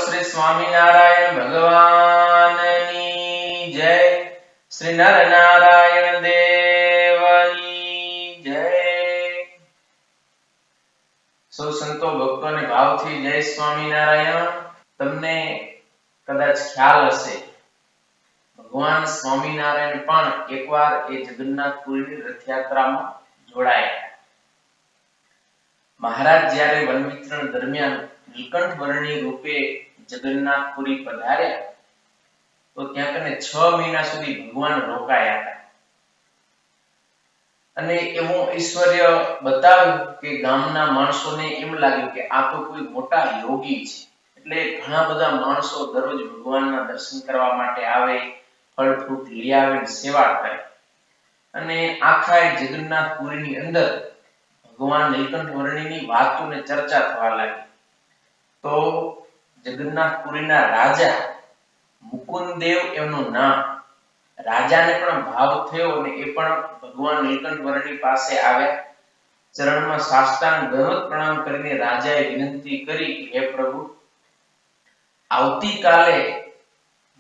શ્રી સ્વામિનારાયણ ભગવાનની જય, શ્રી નરનારાયણ દેવની જય. સૌ સંતો ભક્તોને ભાવથી જય સ્વામિનારાયણ. તમને કદાચ ખ્યાલ હશે, ભગવાન સ્વામિનારાયણ પણ એકવાર એ જગન્નાથપુરીની રથયાત્રામાં જોડાયા. મહારાજ જ્યારે વન વિચરણ દરમિયાન નીલકંઠ વર્ણી રૂપે જગન્નાથપુરી પધાર્યા તો ત્યાં કને 6 મહિના સુધી ભગવાન રોકાયા હતા. અને એવું ઐશ્વર્ય બતાવ્યું કે ગામના માણસોને એમ લાગ્યું કે આ તો કોઈ મોટા યોગી છે. એટલે ઘણા બધા માણસો દરરોજ ભગવાનના દર્શન કરવા માટે આવે, ફળ ફ્રૂટ લઈ આવે, સેવા કરે. અને આખા જગન્નાથપુરીની અંદર ભગવાન નીલકંઠ વર્ણીની વાતો ને ચર્ચા થવા લાગી. તો જગન્નાથપુરીના રાજા મુકુંદદેવ એમનું નામ, રાજાને પણ ભાવ થયો અને એ પણ ભગવાન નીલકંઠ વર્ણી પાસે આવ્યા. ચરણમાં સાષ્ટાંગ દંડવત પ્રણામ કરીને રાજાએ વિનંતી કરી, હે પ્રભુ, આવતીકાલે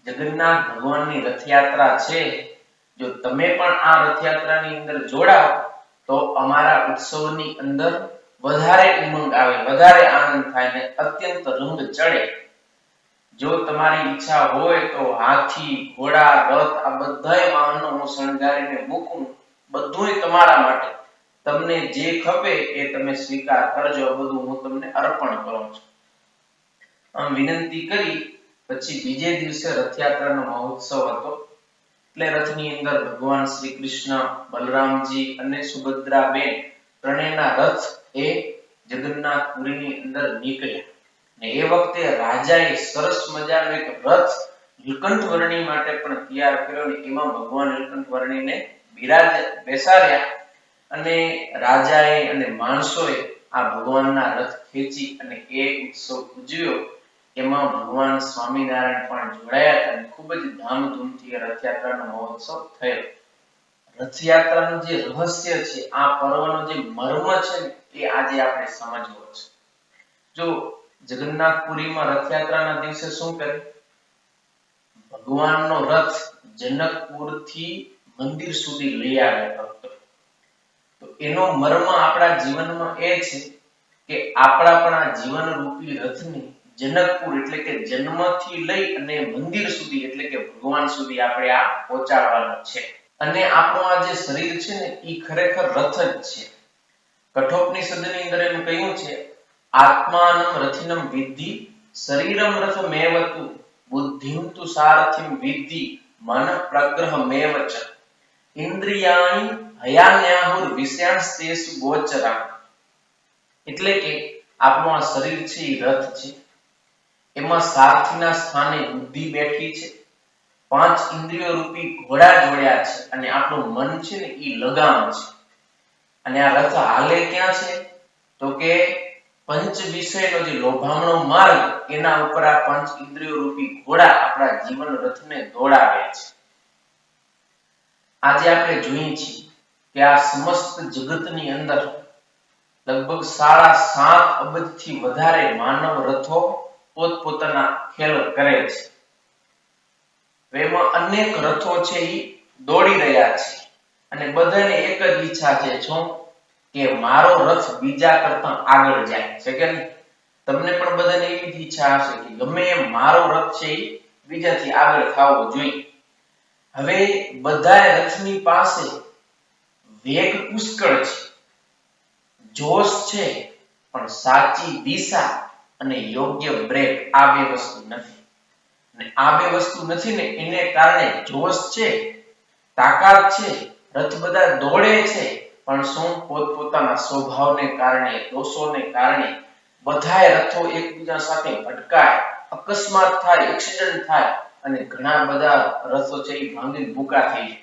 જગન્નાથ ભગવાનની રથયાત્રા છે. જો તમે પણ આ રથયાત્રાની અંદર જોડાઓ તો અમારા ઉત્સવની અંદર વધારે ઉમંગ આવે, વધારે આનંદ થાય ને અત્યંત રંગ ચડે. જો તમારી ઈચ્છા હોય તો હાથી, ઘોડા, રથ આ બધાય વાહનો હું શણગારીને મૂકું, બધુંય તમારા માટે. તમને જે ખપે એ તમે સ્વીકાર કરજો, બધું હું તમને અર્પણ કરું છું. આમ વિનંતી કરી પછી બીજે દિવસે રથયાત્રાનો મહોત્સવ હતો. એટલે રથની અંદર ભગવાન શ્રી કૃષ્ણ, બલરામજી અને સુભદ્રાબેન ત્રણેયના રથ એ જગન્નાથપુરીની અંદર નીકળ્યા. ને એ વખતે રાજાએ સરસ મજાનો એક રથ નીલકંઠ વર્ણી માટે પણ તૈયાર કર્યો ને એમાં ભગવાન નીલકંઠ વર્ણીને બેસાડ્યા. અને રાજાએ અને માણસોએ આ ભગવાનના રથ ખેંચી અને એ ઉત્સવ ઉજવ્યો. એમાં ભગવાન સ્વામિનારાયણ પણ જોડાયા અને ખૂબ જ ધામધૂમથી રથયાત્રાનો મહોત્સવ થયો. રથયાત્રાનું જે રહસ્ય છે, આ પર્વનો જે મર્મ છે ને એ આજે આપણે સમજવો છે. જો જગન્નાથપુરીમાં રથયાત્રાના દિવસે શું કરે, ભગવાનનો રથ જનકપુરથી મંદિર સુધી લઈ આવે ભક્તો. તો એનો મર્મ આપણા જીવનમાં એ છે કે આપણા પણ આ જીવન રૂપી રથને જનકપુર એટલે કે જન્મથી લઈ અને મંદિર સુધી એટલે કે ભગવાન સુધી આપણે આ પહોંચાડવાનો છે. અને આપણું આ જે શરીર છે ને એ ખરેખર રથ જ છે. કઠોપનિષદની અંદર એમ કહ્યું છે, આત્માનમ રથિનમ વિદ્ધિ શરીરમ રથમેવતુ બુદ્ધિમ તુ સારથિમ વિદ્ધિ મન પ્રગ્રહમેવ ચ ઇન્દ્રિયાણિ હયાન્યાહુર વિષયાંસ્તેષુ ગોચરા. એટલે કે આપણું આ શરીર છે એ રથ છે. એમાં સારથીના સ્થાને બુદ્ધિ બેઠી છે, 5 ઇન્દ્રિયો રૂપી ઘોડા જોડ્યા છે અને આપણું મન છે ને એ લગામ છે. અને આ રથ હાલે ક્યાં છે તો કે પંચ વિષયનો જે લોભામણો માર્ગ એના ઉપર આ 5 ઇન્દ્રિયો રૂપી ઘોડા આપણા જીવન રથને દોડાવે છે. આજે આપણે જોઈએ છીએ કે આ સમસ્ત જગતની અંદર લગભગ 7.5 અબજથી વધારે માનવ રથો પોતપોતાના ખેલ કરે છે. એમાં અનેક રથો છે એ દોડી રહ્યા છે અને બધાને એક જ ઈચ્છા છે, શું કે મારો રથ બીજા કરતા આગળ જાય છે. કે તમને પણ બધાને એવી જ ઈચ્છા હશે કે ગમે એમ મારો રથ છે એ બીજાથી આગળ થવો જોઈએ. હવે બધા રથની પાસે વેગ પુષ્કળ છે, જોશ છે, પણ સાચી દિશા અને યોગ્ય બ્રેક આ બે વસ્તુ નથી. અને આ બે વસ્તુ નથી ને એને કારણે જોશ છે, તાકાત છે, રથ બધા દોડે છે, પણ શું પોતપોતાના સ્વભાવને કારણે, દોષોને કારણે બધાય રથો એકબીજા સાથે ભટકાય, અકસ્માત થાય, એક્સિડન્ટ થાય અને ઘણા બધા રથો છે એ ભાંગીને ભૂકા થઈ જાય,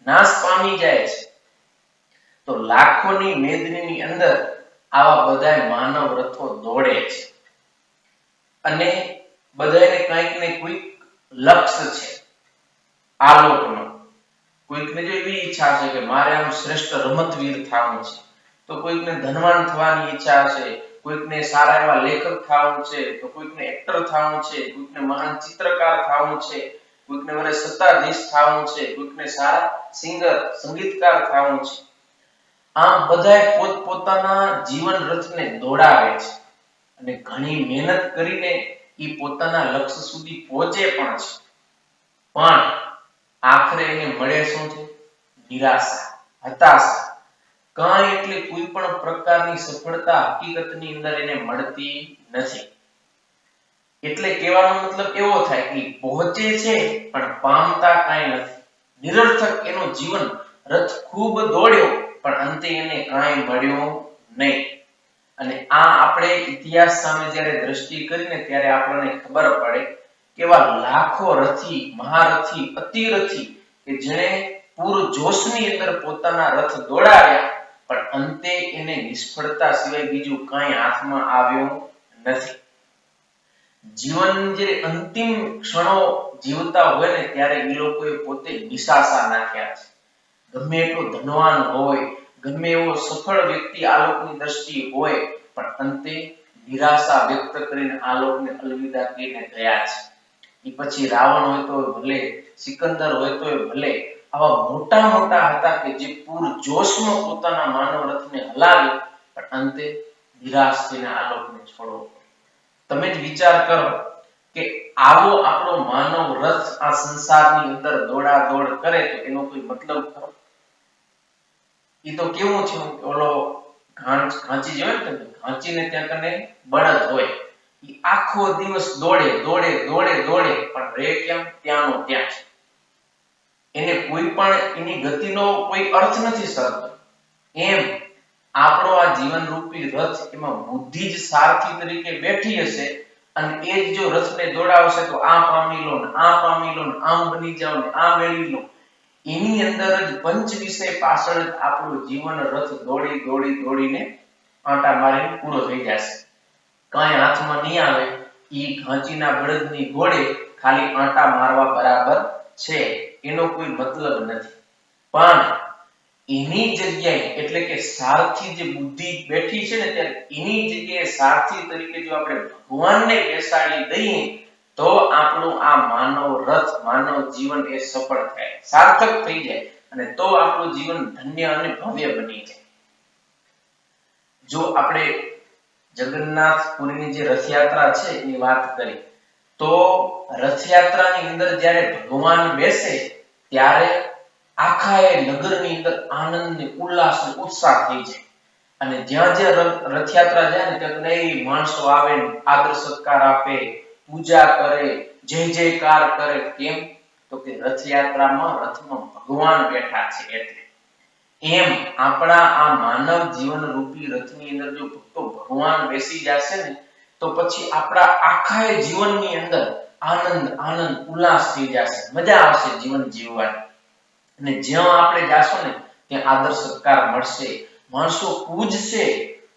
નાશ પામી જાય છે. તો લાખોની મેદનીની અંદર આવા બધાય માનવ રથો દોડે છે અને બધાને કંઈક ને કોઈક લક્ષ્ય છે આલોકનો. કોઈકને જો એવી ઈચ્છા છે કે મારે આમ શ્રેષ્ઠ રમતવીર થવાનું છે, તો કોઈકને ધનવાન થવાની ઈચ્છા છે, કોઈકને સારા એવા લેખક થવાનું છે, તો કોઈકને એક્ટર થવાનું છે, કોઈકને મહાન ચિત્રકાર થવાનું છે, કોઈકને વડે સત્તાધીશ થવાનું છે, કોઈકને સારા સિંગર સંગીતકાર થવાનું છે. આમ બધાએ પોતપોતાના જીવન રથને દોડાવે છે અને ઘણી મહેનત કરીને એ પોતાના લક્ષ્ય સુધી પહોંચે પણ છે, પણ આખરે એને મળે શું છે? નિરાશા, હતાશા. કાંઈ એટલે કોઈ પણ પ્રકારની સફળતા હકીકતની અંદર એને મળતી નથી. એટલે કહેવાનો મતલબ એવો થાય કે પહોંચે છે પણ પામતા કાંઈ નથી. નિરર્થક એનો જીવન રથ ખૂબ દોડ્યો પણ અંતે એને કાંઈ મળ્યું નહીં. અને આ આપણે ઇતિહાસ સામે જ્યારે દ્રષ્ટિ કરીને ત્યારે આપણને ખબર પડે કે એવા લાખો રથી, મહારથી, અતિરથી કે જેણે પૂરજોશની અંદર પોતાના રથ દોડાવ્યા પણ અંતે એને નિષ્ફળતા સિવાય બીજું કાંઈ હાથમાં આવ્યું નથી. જીવન જે અંતિમ ક્ષણો જીવતા હોય ને ત્યારે એ લોકોએ પોતે નિશાસા નાખ્યા છે. ગમે એટલો ધનવાન હોય, ગમે એવો સફળ વ્યક્તિ આ લોકની દ્રષ્ટિએ હોય પણ અંતે નિરાશા વ્યક્ત કરીને આ લોકને અલવિદા કહીને ગયા છે. એ પછી રાવણ હોય તો ભલે, સિકંદર હોય તો ભલે, આવા મોટા મોટા હતા કે જે પૂરજોશમાં પોતાના માનવ રથને હલાવ્યો પણ અંતે નિરાશ થઈને આ લોકને છોડવો. તમે જ વિચાર કરો કે આવો આપણો માનવ રથ આ સંસારની અંદર દોડાદોડ કરે તો એનો કોઈ મતલબ ખરો? એ તો કેવું છે, ઓલો ઘાંચી જોયો ને, ઘાંચીને ત્યાં કને બળદ હોય, એ આખો દિવસ દોડે દોડે દોડે દોડે પણ રે કેમ? ત્યાંનો ત્યાં છે. એને કોઈ પણ એની ગતિનો કોઈ અર્થ નથી સરતો. એમ આપણો આ જીવન રૂપી રથ, એમાં બુદ્ધિ જ સારથી તરીકે બેઠી હશે અને એ જ જો રથને દોડાવશે તો આ પામી લો ને આ પામી લો ને આમ બની જાવ ને આ મેળવી લો, એની અંદર જ પંચ વિષય પાછળ જ આપણું જીવન રથ દોડી દોડી દોડીને આંટા મારીને પૂરો થઈ જશે. કાંઈ હાથમાં નહીં આવે. ઈ ઘાંચીના બળદની ઘોડે ખાલી આંટા મારવા બરાબર છે, એનો કોઈ મતલબ નથી. પણ એની જગ્યાએ એટલે કે સારથી જે બુદ્ધિ બેઠી છે ને ત્યારે એની જગ્યાએ સારથી તરીકે જો આપણે ભગવાનને બેસાડી દઈએ તો આપણું આ માનવ રથ, માનવ જીવન એ સફળ થાય, સાર્થક થઈ જાય અને તો આપણું જીવન ધન્ય અને ભવ્ય બની જાય. જો આપણે જગન્નાથપુરીની જે રથયાત્રા છે એની વાત કરી તો રથયાત્રાની અંદર જ્યારે ભગવાન બેસે ત્યારે આખા એ નગરની અંદર આનંદ ને ઉલ્લાસ ને ઉત્સાહ થઈ જાય. અને જ્યાં જ્યાં રથયાત્રા જાય ને ત્યાં માણસો આવે, આદર સત્કાર આપે, પૂજા કરે, જય જયકાર કરે. કેમ? તો કે રથયાત્રામાં રથમાં ભગવાન બેઠા છે એટલે. એમ આપણા આ માનવ જીવન રૂપી રથની અંદર જો ભક્તો ભગવાન બેસી જશે ને તો પછી આપણા આખા જીવનની અંદર આનંદ આનંદ ઉલ્લાસ થઈ જશે, મજા આવશે જીવન જીવવાની. અને જ્યાં આપણે જાશું ને ત્યાં આદર સત્કાર મળશે, માણસો પૂજશે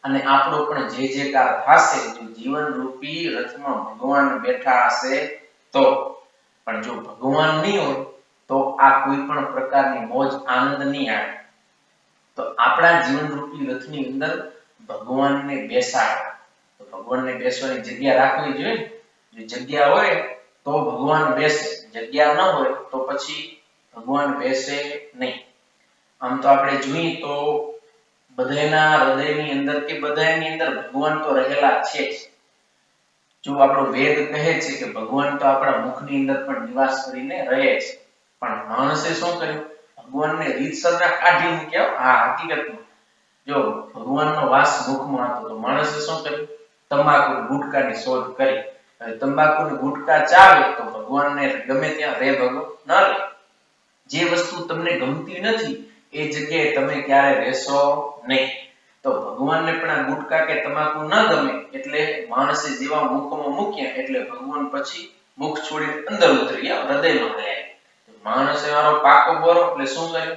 અને આપણો પણ જય જયકાર થશે. જો જીવન રૂપી રથમાં ભગવાન બેઠા હશે તો. પણ જો ભગવાન નહીં હોય તો આ કોઈ પણ પ્રકારની મોજ આનંદ નહીં આવે. તો આપણા જીવન રૂપી રથની અંદર ભગવાનને બેસાડો. તો ભગવાનને બેસવાની જગ્યા રાખવી જોઈએ. જો જગ્યા હોય તો ભગવાન બેસે, જગ્યા ન હોય તો પછી ભગવાન બેસે નહીં. આમ તો આપણે જોઈએ તો બધાના હૃદયની અંદર કે બધાની અંદર ભગવાન તો રહેલા છે જ. જો આપણો વેદ કહે છે કે ભગવાન તો આપણા મુખની અંદર પણ નિવાસ કરીને રહે છે, પણ માણસે શું કર્યું? ભગવાનને રીતસરના કાઢી મૂક્યા. આ હકીકતમાં જો ભગવાનનો વાસ મુખમાં હતો તો માણસે શું કર્યું? તમાકુ ગુટકાની શોધ કરી. હવે તંબાકુ ને ગુટકા ચાવે તો ભગવાનને ગમે ત્યાં રે ભગો ન રે. જે વસ્તુ તમને ગમતી નથી એ જગ્યાએ તમે ક્યારે રહેશો નહીં. તો ભગવાનને પણ આ ગુટકા કે તમાકુ ન ગમે એટલે માણસે જેવા મુખમાં મૂક્યા એટલે ભગવાન પછી મુખ છોડી અંદર ઉતરી ગયા, હૃદયમાં ગયા. માણસે વાળો પાકો બોરો એટલે શું કર્યું?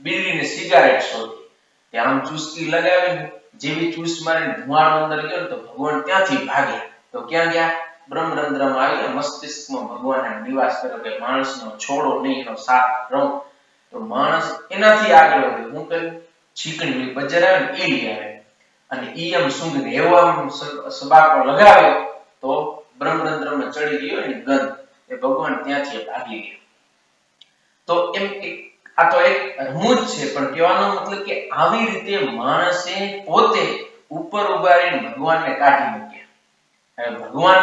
બીડીને સિગારેટ શોધી. ત્યાં ચૂસકી લગાવીને જેવી ચૂસ મારીને ધુમાડો અંદર ગયો ને તો ભગવાન ત્યાંથી ભાગ્યા. તો ક્યાં ગયા? બ્રહ્મરંધ્રમાં આવીને મસ્તિષ્કમાં ભગવાને નિવાસ કર્યો કે માણસનો છોડો નહીં, એનો સાથ રહો. તો માણસ એનાથી આગળ વધ્યો. શું કર્યું? છીકણી બજાર આવે ને એ લઈ આવે. અને ઈ એમ સૂંઘને એવો આમ સબાકો લગાવ્યો તો બ્રહ્મરંધ્રમાં ચડી ગયો એની ગંધ, એ ભગવાન ત્યાંથી ભાગી ગયા. તો એમ આ તો એક રમૂજ છે, પણ કહેવાનો મતલબ કે આવી રીતે માણસે પોતે ઉપર ઉભા રહીને ભગવાનને કાઢી મૂક્યા. હવે ભગવાન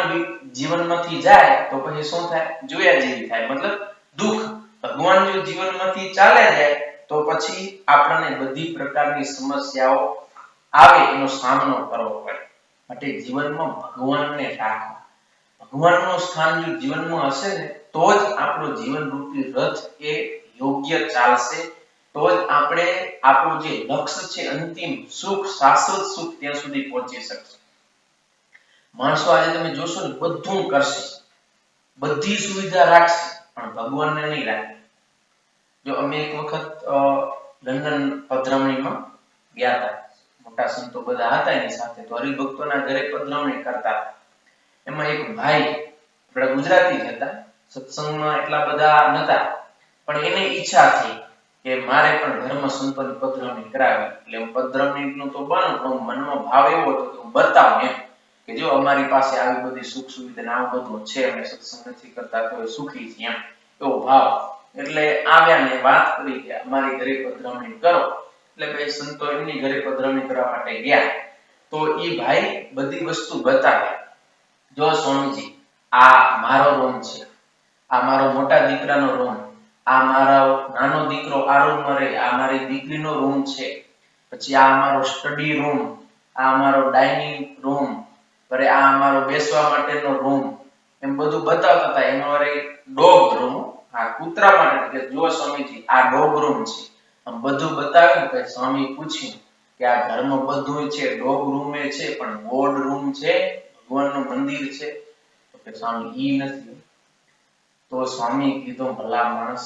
જીવનમાંથી જાય તો પછી શું થાય? જોયા જેવી થાય, મતલબ દુઃખ. ભગવાન જો જીવનમાંથી ચાલે જાય તો પછી આપણને બધી પ્રકારની સમસ્યાઓ આવે, એનો સામનો કરવો પડે. માટે જીવનમાં ભગવાનને રાખો. ભગવાનનું સ્થાન જો જીવનમાં હશે ને તો જ આપણો જીવન રૂપી રથ એ યોગ્ય ચાલશે, તો જ આપણે આપણું જે લક્ષ્ય છે અંતિમ સુખ, શાશ્વત સુખ, ત્યાં સુધી પહોંચી શકશે. માણસો આજે તમે જોશો ને બધું કરશે, બધી સુવિધા રાખશે, પણ ભગવાનને નહીં રાખે. જો અમે એક વખત લંડન પધરામણીમાં ગયા હતા, મોટા સંતો બધા હતા એની સાથે, તો હરિભક્તોના ઘરે પધરામણી કરતા. એમાં એક ભાઈ આપણા ગુજરાતી જ હતા, સત્સંગમાં એટલા બધા નતા, પણ એને ઈચ્છા થઈ કે મારે પણ ઘરમાં સંતોની પધરામણી કરાવી. એટલે હું પધરામણીનું તો બનું, પણ મનમાં ભાવ એવો હતો કે હું બતાવું એમ કે જો અમારી પાસે આવી બધી સુખ સુવિધા આવું બધું છે, અમે સત્સંગ નથી કરતા તો સુખી છીએ એમ, એવો ભાવ. એટલે આવ્યા ને વાત કરી કે અમારી ઘરે પધરામણી કરો. એટલે ભાઈ સંતો એમની ઘરે પધરામણી કરવા માટે ગયા. તો એ ભાઈ બધી વસ્તુ બતાવે. જો સ્વામીજી, આ મારો રૂમ છે, આ મારો મોટા દીકરાનો રૂમ, આ મારો નાનો દીકરો આ રૂમમાં રહે, આ મારી દીકરીનો રૂમ છે, પછી આ અમારો સ્ટડી રૂમ, આ અમારો ડાઇનિંગ રૂમ, પછી આ અમારો બેસવા માટેનો રૂમ, એમ બધું બતાવતા હતા. એમાં ડોગ રૂમ, આ કૂતરા માટે કે જો સ્વામીજી આ ડોગ રૂમ છે, આમ બધું બતાવ્યું. કે સ્વામી પૂછ્યું કે આ ઘરમાં બધું છે, ડોગ રૂમ છે, પણ ગોડ રૂમ છે, ભગવાનનું મંદિર છે? તો કે સ્વામી ઈ નથી. તો સ્વામી કીધું ભલા માણસ,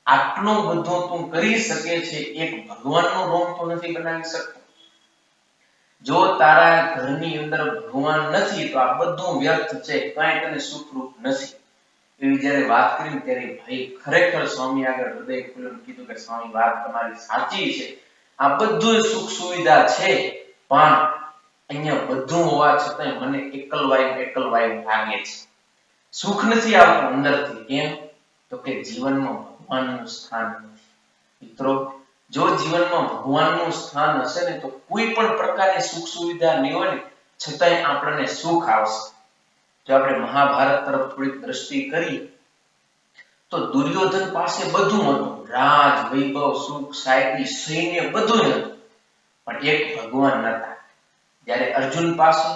આટલું બધું તું કરી શકે છે, એક ભગવાનનો રૂમ તો નથી બનાવી શકતો? જો તારા ઘરની અંદર ભગવાન નથી તો આ બધું વ્યર્થ છે, કાંઈ તને સુખરૂપ નથી. એવી જ્યારે વાત કરી ત્યારે ભાઈ ખરેખર સ્વામી આગળ હૃદય ખુલ્લું કીધું કે સ્વામી વાત તમારી સાચી છે, આ બધું સુખ સુવિધા છે, પણ અહીંયા બધું હોવા છતાં મને એકલવાયું લાગે છે, સુખ નથી આવતું અંદરથી. કેમ? તો કે જીવનમાં ભગવાનનું સ્થાન નથી. મિત્રો, જો જીવનમાં ભગવાનનું સ્થાન હશે ને તો કોઈ પણ પ્રકારની સુખ સુવિધા નહીં હોય ને છતાંય આપણને સુખ આવશે. જો આપણે મહાભારત તરફ થોડીક દ્રષ્ટિ કરી તો દુર્યોધન પાસે બધું હતું, રાજ, વૈભવ, સુખ, શાંતિ, સૈન્ય બધું હતું, પણ એક ભગવાન નતા. જ્યારે અર્જુન પાસે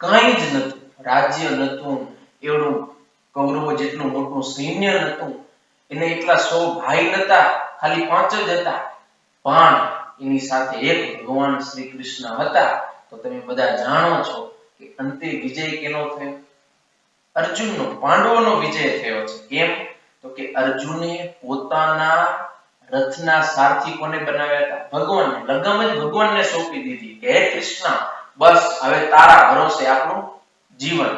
કંઈ જ નતું, રાજ્ય નતું, એવડું કૌરવો જેટલું મોટું સૈન્ય નતું, એને એટલા 100 ભાઈ નતા, ખાલી 5 જ હતા, પણ એની સાથે એક ભગવાન શ્રી કૃષ્ણ હતા. તો તમે બધા જાણો છો કે અંતે વિજય કેનો થયો? અર્જુનનો, પાંડવોનો વિજય થયો છે. કેમ? તો કે અર્જુને પોતાના રથના સારથી કોને બનાવ્યા હતા? ભગવાનને. લગામ જ ભગવાનને સોંપી દીધી કે હે કૃષ્ણ, બસ હવે તારા ભરોસે આપણું જીવન.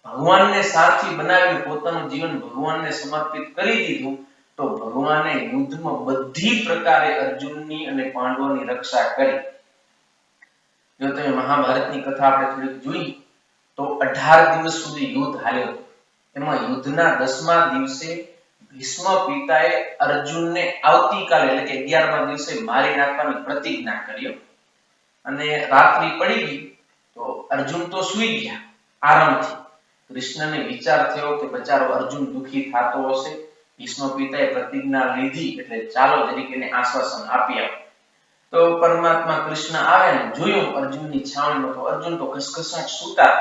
ભગવાનને સારથી બનાવી પોતાનું જીવન ભગવાનને સમર્પિત કરી દીધું. તો ભગવાને યુદ્ધમાં બધી પ્રકારે અર્જુનની અને પાંડવોની રક્ષા કરી. જો તમે મહાભારતની કથા આપણે થોડીક જોઈ તો 18 દિવસ સુધી યુદ્ધ હાલ્યો. એમાં યુદ્ધના 10મા દિવસે ભીષ્મ પિતાએ અર્જુનને આવતીકાલે એટલે કે 11મા દિવસે મારી નાખવાની પ્રતિજ્ઞા કરી. અને રાત્રિ પડી ગઈ તો અર્જુન તો સૂઈ ગયા આરામથી. કૃષ્ણને વિચાર થયો કે બચારો અર્જુન દુખી થતો હશે, ભીષ્મ પિતાએ પ્રતિજ્ઞા લીધી એટલે ચાલો જરીક એને આશ્વાસન આપી આપ. તો પરમાત્મા કૃષ્ણ આવે ને જોયું અર્જુનની છાવણીમાં તો અર્જુન તો ઘસઘસાટ સૂતા.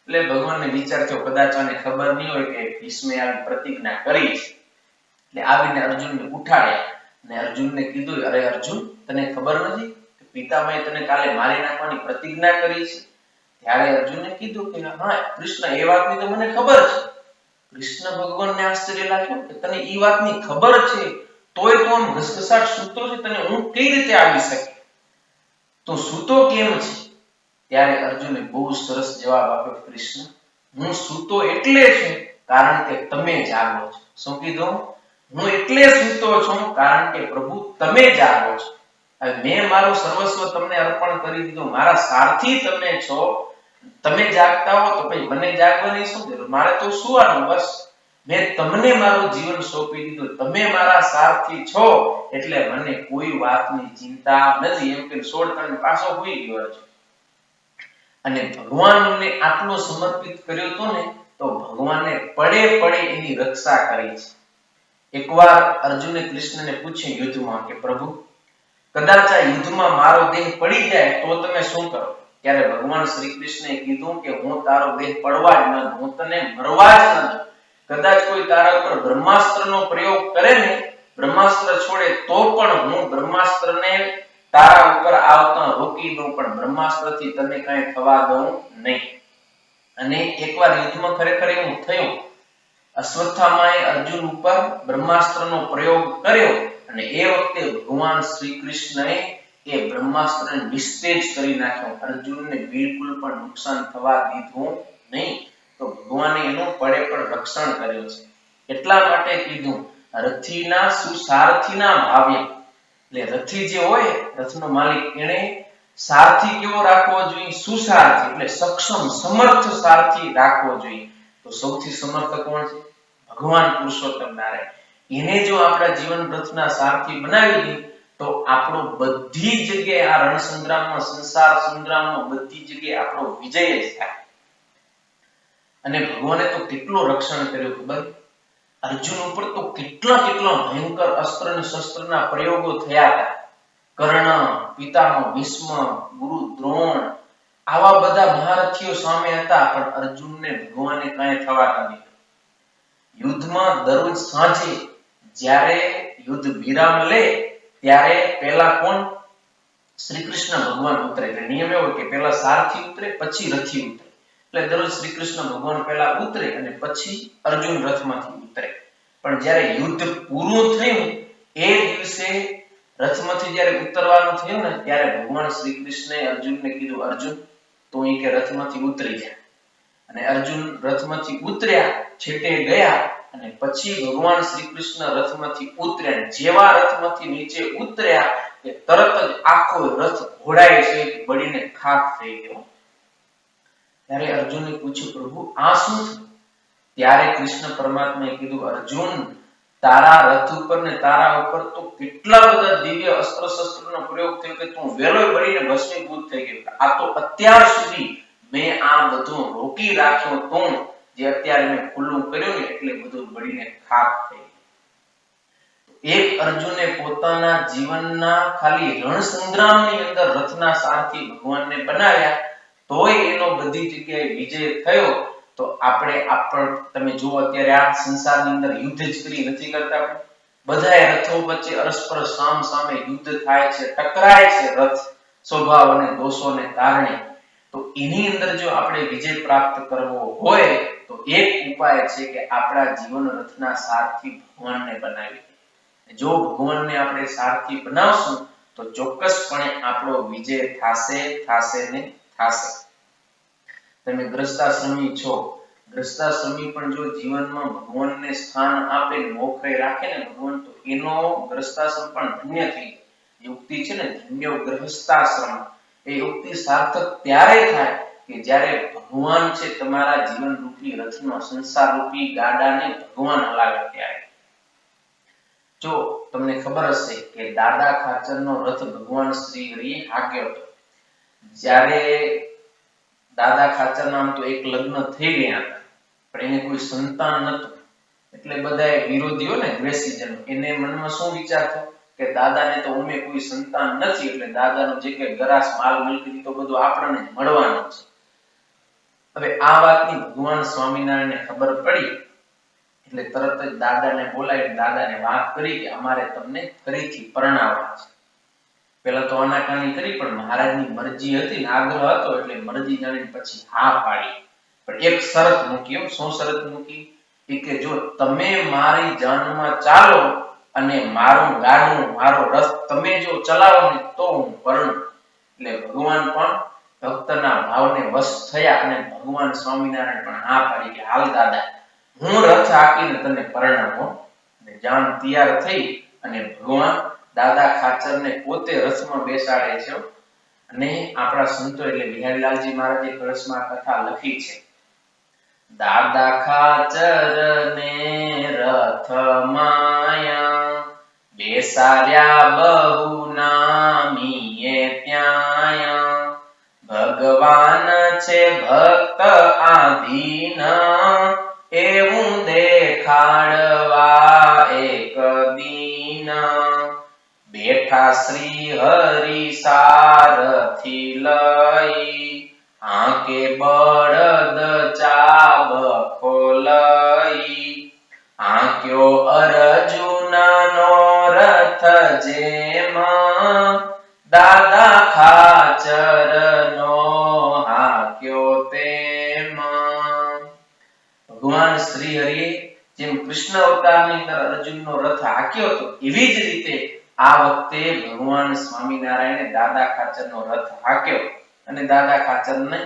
એટલે ભગવાનને વિચાર થયો કદાચ આને ખબર નહીં હોય કે ભીષ્મે આવી પ્રતિજ્ઞા કરી છે. એટલે આવીને અર્જુનને ઉઠાડ્યા અને અર્જુનને કીધું, અરે અર્જુન, તને ખબર નથી કે પિતામહે તને કાલે મારી નાખવાની પ્રતિજ્ઞા કરી છે? ત્યારે અર્જુને કીધું કે હા કૃષ્ણ, એ વાતની તો મને ખબર છે. કૃષ્ણ ભગવાનને આશ્ચર્ય લાગ્યું કે તને એ વાતની ખબર છે તોય તું આમ ઘસઘસાટ સૂતો છે, તને ઊંઘ કઈ રીતે આવી શકે? તો સૂતો કેમ છે? ત્યારે અર્જુને બહુ સરસ જવાબ આપ્યો, કૃષ્ણ, હું સૂતો એટલે છું કારણ કે તમે જાગો છો. શું કીધું? હું એટલે સૂતો છું કારણ કે પ્રભુ તમે જાગો છો. હવે મેં મારું સર્વસ્વ તમને અર્પણ કરી દીધું, મારા સારથી તમે છો, તમે જાગતા હો તો ભાઈ મને જાગવાની શું જરૂર, મારે તો સુવાનું બસ. મેં તમને મારું જીવન સોંપી દીધું, તમે મારા સારથી છો એટલે મને કોઈ વાતની ચિંતા નથી. એમ કે છોડ તને પાછો હોઈ ગયો છે. અને ભગવાનને આટલો સમર્પિત કર્યો તો ને, તો ભગવાને પડે પડે એની રક્ષા કરી છે. એકવાર અર્જુને કૃષ્ણને પૂછ્યું યુદ્ધમાં કે પ્રભુ, કદાચ આ યુદ્ધમાં મારો દેહ પડી જાય તો તમે શું કરો? ત્યારે ભગવાન શ્રી કૃષ્ણએ કીધું કે હું તારો દેહ પડવા જ ન દઉં, હું તને મરવા જ ન દઉં. કદાચ કોઈ તારા ઉપર બ્રહ્માસ્ત્રનો પ્રયોગ કરે ને, બ્રહ્માસ્ત્ર છોડે તો પણ હું બ્રહ્માસ્ત્રને તારા ઉપર આવતા રોકી દઉં, પણ બ્રહ્માસ્ત્રથી તને કઈ થવા દઉં નહીં. અને એકવાર યુદ્ધમાં ખરેખર એવું થયું, અશ્વત્થામાએ અર્જુન ઉપર બ્રહ્માસ્ત્રનો પ્રયોગ કર્યો અને એ વખતે ભગવાન શ્રી કૃષ્ણએ એ બ્રહ્માસ્ત્રને નિસ્તેજ કરી નાખ્યો. અર્જુનને બિલકુલ પણ નુકસાન થવા દીધું નહીં. તો ભગવાને એનું પડે પણ રક્ષણ કર્યું છે. એટલા માટે કીધું રથીના સુસારથીના ભાવ્ય. એટલે રથી જે હોય, રથનો માલિક, એને સારથી કેવો રાખવો જોઈએ? સુસારથી, એટલે સક્ષમ સમર્થ સારથી રાખવો જોઈએ. તો સૌથી સમર્થ કોણ છે? ભગવાન પુરુષોત્તમ નારાયણ. એને જો આપણા જીવન રથના સારથી બનાવી દઈએ તો આપણો બધી જગ્યાએ આ રણ સંગ્રામમાં, સંસાર સંગ્રામમાં બધી જગ્યાએ આપણો વિજય જ થાય. અને ભગવાને તો કેટલો રક્ષણ કર્યું ખબર? અર્જુન ઉપર તો કેટલા ભયંકર અસ્ત્ર અને શસ્ત્રના પ્રયોગો થયા હતા. કર્ણ, પિતામહ ભીષ્મ, ગુરુ દ્રોણ, આવા બધા મહારથીઓ સામે હતા, પણ અર્જુનને ભગવાને કાંઈ થવા ન દીધું. યુદ્ધમાં દરરોજ સાંજે જ્યારે યુદ્ધ વિરામ લે ત્યારે પહેલા કોણ? શ્રી કૃષ્ણ ભગવાન ઉતરે. એટલે નિયમ એવો કે પહેલા સારથી ઉતરે, પછી રથી ઉતરે. એટલે દરરોજ શ્રી કૃષ્ણ ભગવાન પહેલા ઉતરે અને પછી અર્જુન રથમાંથી ઉતરે. પણ જ્યારે યુદ્ધ પૂરું થયું એ દિવસે રથમાંથી જ્યારે ઉતરવાનું થયું ને, ત્યારે ભગવાન શ્રી કૃષ્ણએ અર્જુનને કીધું, અર્જુન તું એ કે રથમાંથી ઉતરી જા. અને અર્જુન રથમાંથી ઉતર્યા, છેટે ગયા અને પછી ભગવાન શ્રી કૃષ્ણ રથમાંથી ઉતર્યા. જેવા રથમાંથી નીચે ઉતર્યા કે તરત જ આખો રથ ઘોડાએ સહિત બળીને ખાખ થઈ ગયો. ત્યારે અર્જુને પૂછ્યું, પ્રભુ આ શું થયું? ત્યારે કૃષ્ણ પરમાત્માએ કીધું, અર્જુન તારા રથ ઉપર ને તારા ઉપર તો કેટલા બધા દિવ્ય અસ્ત્ર શસ્ત્રનો પ્રયોગ થયો કે તું વેલો બળીને ભસ્મીભૂત થઈ ગયો. આ તો અત્યાર સુધી મેં આ બધું રોકી રાખ્યો તો, જે અત્યારે મેં ખુલ્લું કર્યું ને એટલે બધું બળીને ખાખ થઈ ગયું. એક અર્જુને પોતાના જીવનના ખાલી રણ સંગ્રામની અંદર રથના સારથી ભગવાનને બનાવ્યા, તોય એનો બધી જગ્યાએ વિજય થયો. તો તમે જુઓ અત્યારે આ સંસારની અંદર યુદ્ધ જ કરી નથી કરતા. બધાએ રથો વચ્ચે અરસ્પર સામ સામે યુદ્ધ થાય છે, ટકરાય છે રથ સ્વભાવ અને દોષોને કારણે. તો એની અંદર જો આપણે વિજય પ્રાપ્ત કરવો હોય તો એક ઉપાય છે કે આપણા જીવન રથના સારથી ભગવાનને બનાવી. જો ભગવાનને આપણે સારથી બનાવશું તો ચોક્કસપણે આપણો વિજય થાશે ને થાશે. તમે ગ્રસ્તાશ્રમી છો, ગ્રસ્તાશ્રમી પણ જો જીવનમાં ભગવાનને સ્થાન આપે, મોખરે રાખે ને ભગવાન, તો એનો ગ્રસ્તાશ્રમ પણ ધન્ય થઈ જાય. યુક્તિ છે ને, ધન્યો ગ્રહસ્થાશ્રમ, એ યુક્તિ સાર્થક ત્યારે થાય કે જ્યારે ભગવાન છે તમારા જીવન રૂપી રથનો, સંસાર રૂપી ગાડાને ભગવાન હલાવે ત્યારે. જો તમને ખબર હશે કે દાદા ખાચરનો રથ ભગવાન શ્રી હરિએ હાંક્યો હતો. જ્યારે દાદા ખાચર નામ તો એક લગ્ન થઈ ગયા હતા, પણ એને કોઈ સંતાન નહોતું. એટલે બધા વિરોધીઓ ને, દ્વેષીજનો, એને મનમાં શું વિચાર થયો કે દાદાને તો ઉમે કોઈ સંતાન નથી, એટલે દાદાનો જે કઈ ગરાસ માલ મિલકત તો બધું આપણને જ મળવાનું છે. હવે આ વાતની ભગવાન સ્વામિનારાયણને ખબર પડી એટલે તરત જ દાદાને બોલાવી દાદાને વાત કરી કે અમારે તમને ફરીથી પરણાવવા છે. પેલા તો આનાકાની કરી, પણ મહારાજની મરજી હતી ને આગ્રહ હતો એટલે મરજી જાણીને પછી હા પાડી. પણ એક શરત મૂકી. શું શરત મૂકી? કે જો તમે મારી જાનમાં ચાલો અને મારું ગાડું, મારો રથ તમે જો ચલાવો ને તો હું પરણું. એટલે ભગવાન પણ ભક્તના ભાવને વશ થયા અને ભગવાન સ્વામિનારાયણ પણ હા પાડી કે હાલ દાદા, હું રથ હાંકીને તને પરણાવો. જાન તૈયાર થઈ અને ભગવાન દાદા ખાચરને પોતે રથમાં બેસાડે છે અને આપણા સંતો એટલે બિહારીલાલજી મહારાજે કળશમાં કથા લખી છે. દાદા ખાચરને રથમાયા બેસાડ્યા બહુ નામીએ ત્યાં ભગવાન છે ભક્ત આધીન એવું દેખાડવા એક દીન બેઠા શ્રી હરિ સારથી લઈ આંકે બળદ ચાબખો લઈ આંક્યો અર્જુનનો રથ જેમાં દાદા ખાચરનો હાક્યો તેમાં. ભગવાન શ્રી હરિએ જેમ કૃષ્ણ અવતારની અંદર અર્જુનનો રથ હાક્યો હતો એવી જ રીતે આ વખતે ભગવાન સ્વામિનારાયણે દાદા ખાચરનો રથ હાક્યો અને દાદા ખાચરને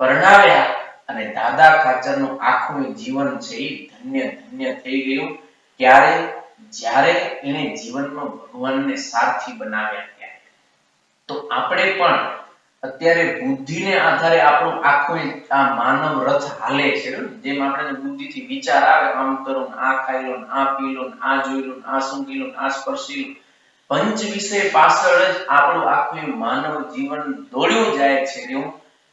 પરણાવ્યા અને દાદા ખાચરનું આખું જીવન છે એ ધન્ય ધન્ય થઈ ગયું. ત્યારે જ્યારે એને જીવનમાં ભગવાનને સારથી બનાવ્યા ત્યારે. તો આપણે પણ અત્યારે બુદ્ધિને આધારે આપણું આખું આ માનવ રથ હાલે છે. જેમ આપણે બુદ્ધિથી વિચાર આવે આમ કરો આ ખાઈ લો આ પી લો આ જોઈ લો આ સૂંઘી લો આ સ્પર્શી લો પંચ વિષય પાછળ જ આપણું આખું માનવ જીવન દોડ્યું જાય છે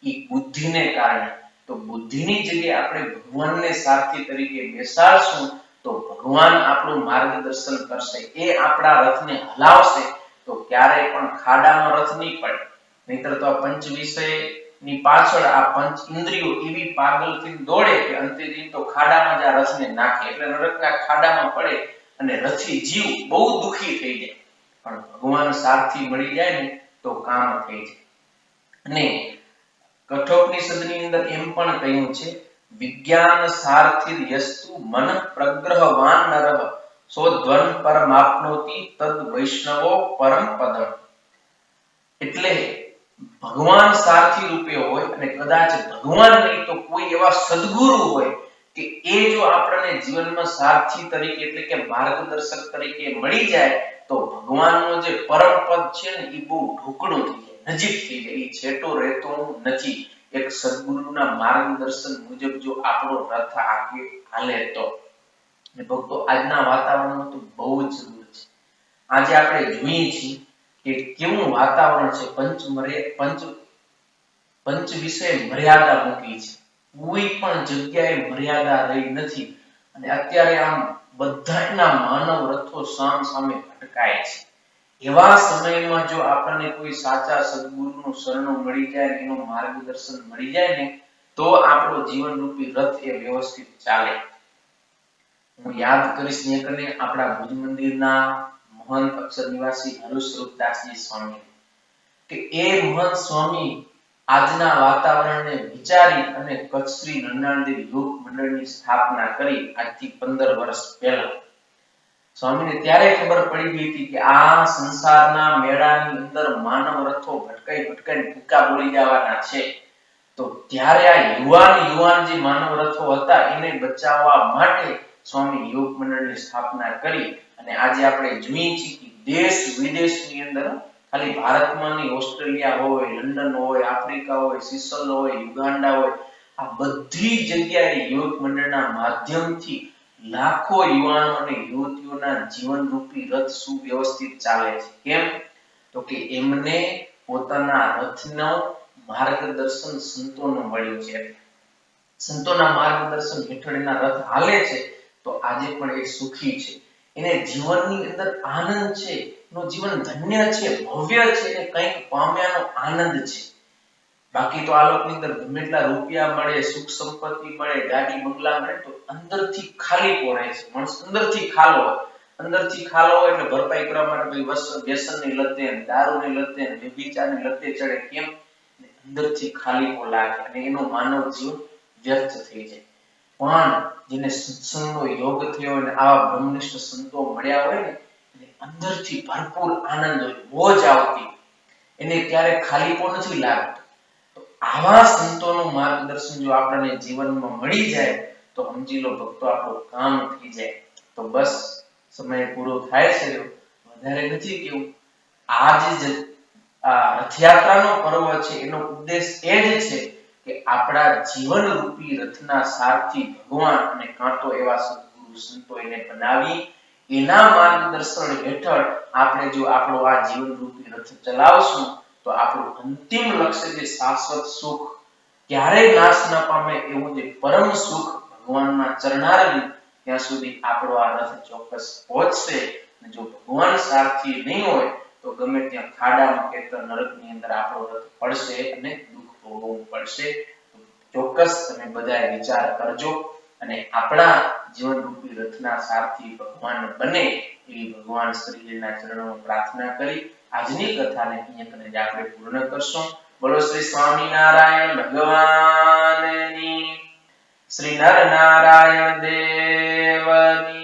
એ બુદ્ધિને કારણે. તો બુદ્ધિની જગ્યાએ આપણે ભગવાનને સારથી તરીકે બેસાડશું તો ભગવાન આપણું માર્ગદર્શન કરશે, એ આપણા રથને હલાવશે તો ક્યારેય પણ ખાડામાં રથ નહીં પડે. નહીતર તો આ પંચ વિષયની પાછળ આ પંચ ઇન્દ્રિયો એવી પાગલથી દોડે કે અંતે દિન તો ખાડામાં જ આ રથને નાખે એટલે નરકના ખાડામાં પડે અને રથી જીવ બહુ દુખી થઈ જાય. પણ ભગવાન સારથી મળી જાય ને તો કામ થઈ જાય. અને કઠોપનિષદની અંદર એમ પણ કહ્યું છે વિજ્ઞાન સારથી યસ્તુ મન પ્રગ્રહવાન નરઃ સો ધ્વન પરમાપ્નોતિ તદ વૈષ્ણવો પરમ પદમ. એટલે ભગવાન સારથી રૂપે હોય અને કદાચ ભગવાન નહીં તો કોઈ એવા સદગુરુ હોય કે એ જો આપણને જીવનમાં સારથી તરીકે એટલે કે માર્ગદર્શક તરીકે મળી જાય તો ભગવાનનો જે પરમ પદ છે ને એ બહુ ઢોકળું થઈ જાય, નજીક થઈ જાય, એ છેટો રહેતો નથી. એક સદગુરુના માર્ગદર્શન મુજબ જો આપણો રથ હાલે તો. ભક્તો આજના વાતાવરણમાં તો બહુ જ જરૂર છે. આજે આપણે જોઈએ છીએ કે કેવું વાતાવરણ છે. પંચ વિષય મર્યાદા મૂકી છે, કોઈ પણ જગ્યાએ મર્યાદા રહી નથી અને અત્યારે આમ બધાના માનવ રથો સામ સામે ભટકાય છે. એવા સમયમાં જો આપણને કોઈ સાચા સદગુરુનું શરણું મળી જાય, એનું માર્ગદર્શન મળી જાય ને તો આપણો જીવન રૂપી રથ એ વ્યવસ્થિત ચાલે. હું યાદ કરીશ ને કરીને આપણા ભુજ મંદિરના મહંત અક્ષર નિવાસી હરુસ્વરૂપદાસજી સ્વામી કે એ મહંત સ્વામી આજના વાતાવરણને વિચારી અને કચ્છ શ્રી નરનાળદેવ યોગ મંડળની સ્થાપના કરી આજથી 15 વર્ષ પહેલા. સ્વામીને ત્યારે ખબર પડી ગઈ હતી કે આ સંસારના મેળાની અંદર માનવ રથો ભટકાઈને ભૂકા બોલી જવાના છે. તો ત્યારે આ યુવાન જે માનવ રથો હતા એને બચાવવા માટે સ્વામી યોગ મંડળની સ્થાપના કરી અને આજે આપણે જોઈએ છીએ કે દેશ વિદેશની અંદર ખાલી ભારતમાં નહીં, ઓસ્ટ્રેલિયા હોય, લંડન હોય, આફ્રિકા હોય, સિસલ હોય, યુગાન્ડા હોય, આ બધી જગ્યાએ યોગ મંડળના માધ્યમથી લાખો યુવાનો અને યુવતીઓના જીવન રૂપી રથ સુવ્યવસ્થિત ચાલે છે. કેમ? તો કે એમને પોતાના રથનો માર્ગદર્શન સંતોનું મળ્યું છે. સંતોના માર્ગદર્શન હેઠળ એના રથ હાલે છે તો આજે પણ એ સુખી છે, એને જીવનની અંદર આનંદ છે, એનું જીવન ધન્ય છે, ભવ્ય છે, એને કંઈક પામ્યાનો આનંદ છે. બાકી તો આ લોકની અંદર ગમે એટલા રૂપિયા મળે, સુખ સંપત્તિ મળે, ગાડી બંગલા મળે તો અંદરથી ખાલી રહે છે. માણસ અંદરથી ખાલો હોય એટલે ભરપાઈ કરવા માટે વ્યસનની લતે, દારૂની લતે, વ્યભિચારની લતે ચડે. કેમ? અંદરથી ખાલી લાગે અને એનો માનવ જીવન વ્યર્થ થઈ જાય. પણ જેને સત્સંગનો યોગ થયો અને આવા બ્રહ્મનિષ્ઠ સંતો મળ્યા હોય ને એને અંદરથી ભરપૂર આનંદ હોય, મોજ આવતી, એને ક્યારે ખાલીપો નથી લાગતો. તો આવા સંતોનું માર્ગદર્શન જો આપણને જીવનમાં મળી જાય તો સમજી લો ભક્તો આપણું કામ થઈ જાય. તો બસ સમય પૂરો થાય છે. વધારે નથી કેવું. આ જે રથયાત્રાનો પર્વ છે એનો ઉદ્દેશ એ જ છે કે આપણા જીવન રૂપી રથના સારથી ભગવાન અને કાં તો એવા સદગુરુ સંતો એને બનાવી એના માર્ગદર્શન હેઠળ આપણે જો આપણો આ જીવન રૂપી રથ ચલાવશું તો આપણું અંતિમ લક્ષ્ય જે શાશ્વત સુખ ક્યારેય નાશ ન પામે એવું જે પરમ સુખ ભગવાનના ચરણારવિંદ ત્યાં સુધી આપણો આ રથ ચોક્કસ પહોંચશે. અને જો ભગવાન સારથી નહીં હોય તો ગમે ત્યાં ખાડામાં કે નરકની અંદર આપણો રથ પડશે અને દુઃખ ભોગવવું પડશે. ચોક્કસ તમે બધાએ વિચાર કરજો અને આપણા જીવન રૂપી રથના સારથી ભગવાન બને એવી ભગવાન શ્રીના ચરણોમાં પ્રાર્થના કરી આજની કથાને અહીંયા કને આપણે પૂર્ણ કરશું. બોલો શ્રી સ્વામિનારાયણ ભગવાનની, શ્રી નર નારાયણ દેવની.